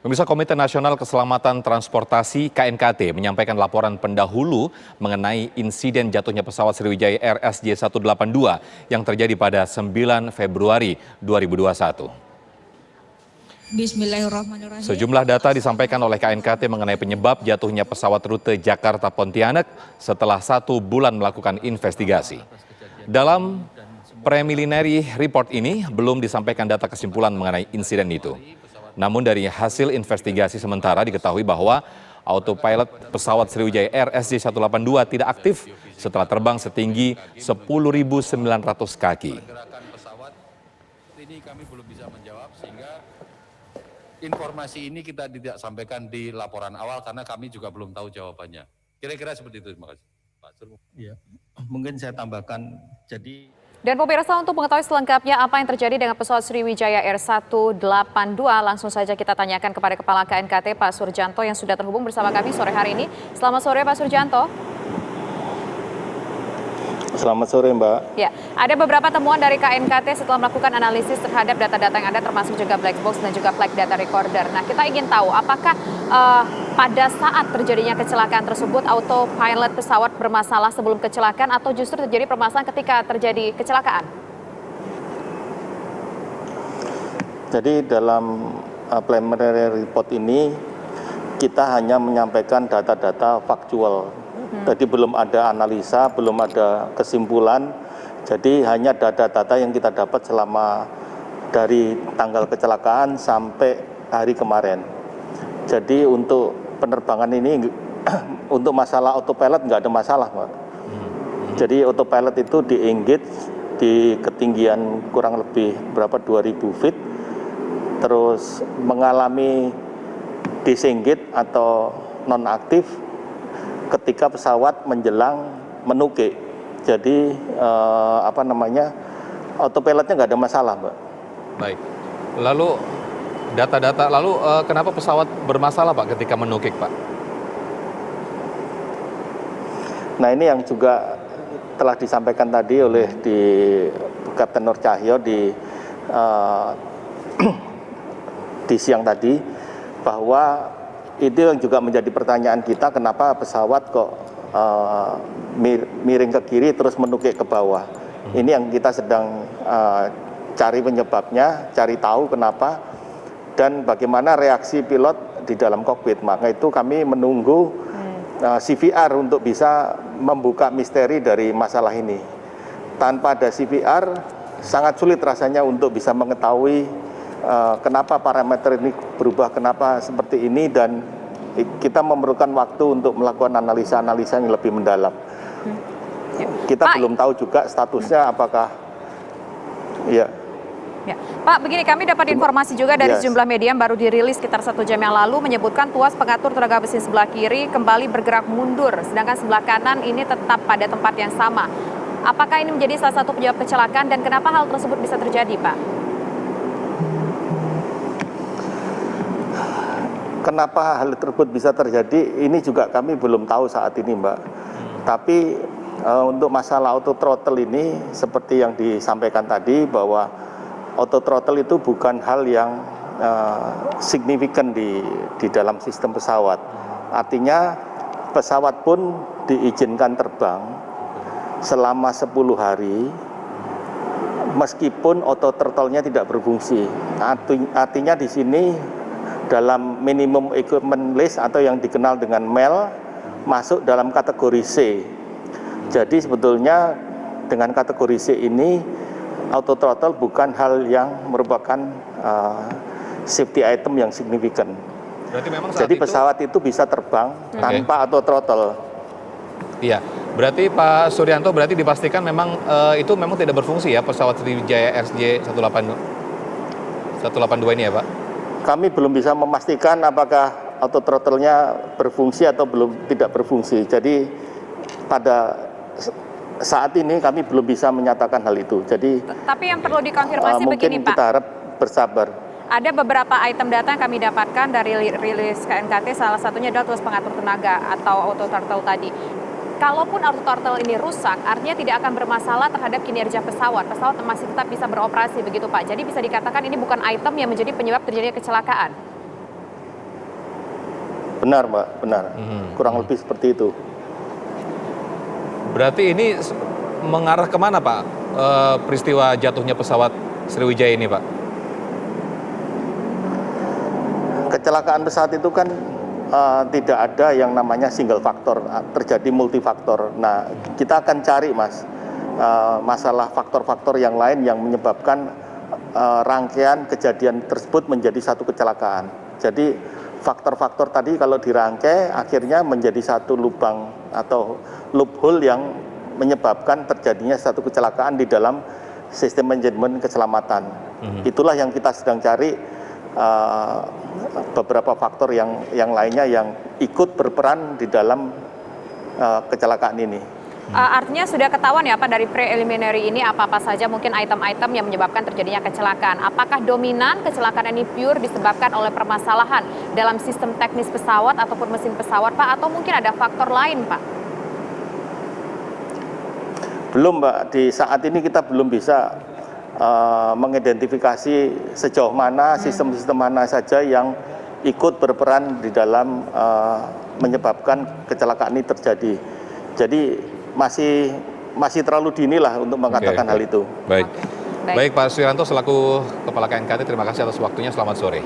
Pemirsa, Komite Nasional Keselamatan Transportasi (KNKT) menyampaikan laporan pendahulu mengenai insiden jatuhnya pesawat Sriwijaya Air SJ182 yang terjadi pada 9 Februari 2021. Bismillahirrahmanirrahim. Sejumlah data disampaikan oleh KNKT mengenai penyebab jatuhnya pesawat rute Jakarta-Pontianak setelah 1 bulan melakukan investigasi. Dalam preliminary report ini belum disampaikan data kesimpulan mengenai insiden itu. Namun dari hasil investigasi sementara diketahui bahwa autopilot pesawat Sriwijaya Air SJ182 tidak aktif setelah terbang setinggi 10.900 kaki. Ini kami belum bisa menjawab sehingga informasi ini kita tidak sampaikan di laporan awal karena kami juga belum tahu jawabannya. Kira-kira seperti itu. Terima kasih. Pak Sur. Ya, mungkin saya tambahkan. Dan pemirsa, untuk mengetahui selengkapnya apa yang terjadi dengan pesawat Sriwijaya Air 182, langsung saja kita tanyakan kepada Kepala KNKT Pak Surjanto yang sudah terhubung bersama kami sore hari ini. Selamat sore Pak Surjanto. Selamat sore Mbak. Ya, ada beberapa temuan dari KNKT setelah melakukan analisis terhadap data-data yang ada termasuk juga black box dan juga flight data recorder. Nah, kita ingin tahu apakah pada saat terjadinya kecelakaan tersebut autopilot pesawat bermasalah sebelum kecelakaan atau justru terjadi permasalahan ketika terjadi kecelakaan? Jadi dalam preliminary report ini kita hanya menyampaikan data-data faktual. Tadi belum ada analisa, belum ada kesimpulan. Jadi hanya data-data yang kita dapat selama dari tanggal kecelakaan sampai hari kemarin. Jadi untuk penerbangan ini untuk masalah autopilot nggak ada masalah, Pak. Jadi autopilot itu di-engage di ketinggian kurang lebih berapa 2.000 feet, terus mengalami disengage atau nonaktif ketika pesawat menjelang menukik. Jadi autopilotnya nggak ada masalah, Mbak. Baik. Lalu data-data, kenapa pesawat bermasalah Pak ketika menukik, Pak? Nah, ini yang juga telah disampaikan tadi oleh di Kapten Nur Cahyo di siang tadi, bahwa itu yang juga menjadi pertanyaan kita, kenapa pesawat kok miring ke kiri terus menukik ke bawah. Ini yang kita sedang cari penyebabnya, cari tahu kenapa dan bagaimana reaksi pilot di dalam kokpit. Maka itu kami menunggu CVR untuk bisa membuka misteri dari masalah ini. Tanpa ada CVR sangat sulit rasanya untuk bisa mengetahui kenapa parameter ini berubah, kenapa seperti ini, dan kita memerlukan waktu untuk melakukan analisa-analisa yang lebih mendalam. Kita belum tahu juga statusnya apakah ya. Ya. Pak, begini, kami dapat informasi juga dari sejumlah media yang baru dirilis sekitar 1 jam yang lalu menyebutkan tuas pengatur tenaga mesin sebelah kiri kembali bergerak mundur, sedangkan sebelah kanan ini tetap pada tempat yang sama. Apakah ini menjadi salah satu penyebab kecelakaan dan kenapa hal tersebut bisa terjadi, Pak? Kenapa hal tersebut bisa terjadi, ini juga kami belum tahu saat ini, Mbak. Tapi untuk masalah auto throttle ini, seperti yang disampaikan tadi, bahwa auto throttle itu bukan hal yang signifikan di dalam sistem pesawat. Artinya pesawat pun diizinkan terbang selama 10 hari, meskipun auto throttle-nya tidak berfungsi. Artinya di sini dalam minimum equipment list atau yang dikenal dengan MEL masuk dalam kategori C. Jadi sebetulnya dengan kategori C ini auto throttle bukan hal yang merupakan safety item yang signifikan. Berarti memang Jadi pesawat itu bisa terbang tanpa auto throttle. Iya, berarti Pak Suryanto berarti dipastikan memang itu memang tidak berfungsi ya pesawat Sriwijaya SJ182 ini ya, Pak? Kami belum bisa memastikan apakah auto throttle-nya berfungsi atau tidak berfungsi. Jadi pada saat ini kami belum bisa menyatakan hal itu. Jadi tapi yang perlu dikonfirmasi begini, Pak. Mungkin kita harap bersabar. Ada beberapa item data yang kami dapatkan dari rilis KNKT, salah satunya adalah tuas pengatur tenaga atau auto throttle tadi. Kalaupun auto throttle ini rusak, artinya tidak akan bermasalah terhadap kinerja pesawat. Pesawat masih tetap bisa beroperasi, begitu Pak. Jadi bisa dikatakan ini bukan item yang menjadi penyebab terjadinya kecelakaan. Benar, Mbak, benar. Kurang lebih seperti itu. Berarti ini mengarah kemana Pak peristiwa jatuhnya pesawat Sriwijaya ini Pak? Kecelakaan pesawat itu kan tidak ada yang namanya single faktor, terjadi multifaktor. Nah, kita akan cari Mas, masalah faktor-faktor yang lain yang menyebabkan rangkaian kejadian tersebut menjadi satu kecelakaan. Jadi faktor-faktor tadi kalau dirangkai akhirnya menjadi satu lubang atau loophole yang menyebabkan terjadinya satu kecelakaan di dalam sistem manajemen keselamatan. Itulah yang kita sedang cari, beberapa faktor yang lainnya yang ikut berperan di dalam kecelakaan ini. Artinya sudah ketahuan ya Pak dari preliminary ini apa-apa saja mungkin item-item yang menyebabkan terjadinya kecelakaan. Apakah dominan kecelakaan ini pure disebabkan oleh permasalahan dalam sistem teknis pesawat ataupun mesin pesawat Pak, atau mungkin ada faktor lain Pak? Belum Mbak, di saat ini kita belum bisa mengidentifikasi sejauh mana sistem-sistem mana saja yang ikut berperan di dalam menyebabkan kecelakaan ini terjadi. Jadi masih terlalu dini lah untuk mengatakan hal itu. Baik. Baik Pak Suyanto selaku Kepala KNKT, terima kasih atas waktunya, selamat sore.